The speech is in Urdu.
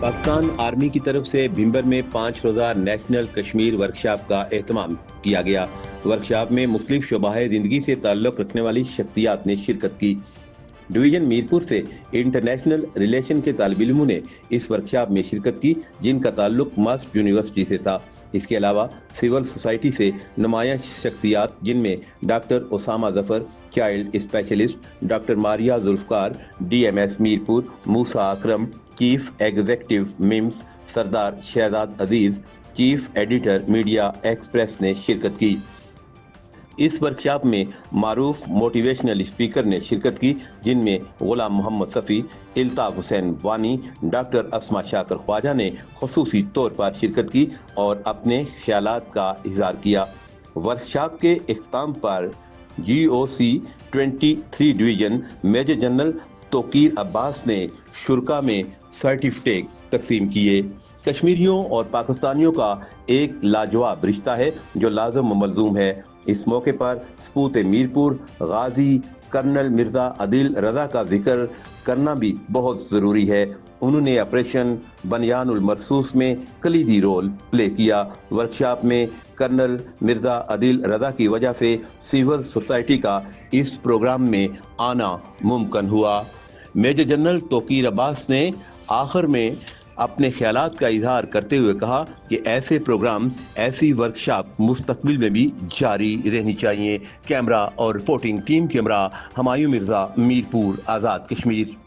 پاکستان آرمی کی طرف سے بھمبر میں 5 روزہ نیشنل کشمیر ورکشاپ کا اہتمام کیا گیا۔ ورکشاپ میں مختلف شعبہ زندگی سے تعلق رکھنے والی شخصیات نے شرکت کی۔ ڈویژن میرپور سے انٹرنیشنل ریلیشن کے طالب علموں نے اس ورکشاپ میں شرکت کی، جن کا تعلق ماسٹ یونیورسٹی سے تھا۔ اس کے علاوہ سول سوسائٹی سے نمایاں شخصیات، جن میں doctor Osama Zafar, child specialist doctor Maria Zulfiqar, D M S Mirpur, Musa Akram, chief executive ممز Sardar Shahzad Aziz, chief editor media express نے شرکت کی۔ اس ورکشاپ میں معروف موٹیویشنل اسپیکر نے شرکت کی، جن میں غلام محمد صفی، الطاف حسین وانی، ڈاکٹر اسما شاکر خواجہ نے خصوصی طور پر شرکت کی اور اپنے خیالات کا اظہار کیا۔ ورکشاپ کے اختتام پر جی او سی 23 ڈویژن میجر جنرل توقیر عباس نے شرکاء میں سرٹیفکیٹ تقسیم کیے۔ کشمیریوں اور پاکستانیوں کا ایک لاجواب رشتہ ہے جو لازم و ملزوم ہے۔ اس موقع پر سپوت میرپور غازی کرنل مرزا عادل رضا کا ذکر کرنا بھی بہت ضروری ہے۔ انہوں نے آپریشن بنیان المرصوص میں کلیدی رول پلے کیا۔ ورکشاپ میں کرنل مرزا عادل رضا کی وجہ سے سول سوسائٹی کا اس پروگرام میں آنا ممکن ہوا۔ میجر جنرل توقیر عباس نے آخر میں اپنے خیالات کا اظہار کرتے ہوئے کہا کہ ایسے پروگرام، ایسی ورکشاپ مستقبل میں بھی جاری رہنی چاہیے۔ کیمرہ اور رپورٹنگ ٹیم کے ہمراہ ہمایوں مرزا، میرپور، آزاد کشمیر۔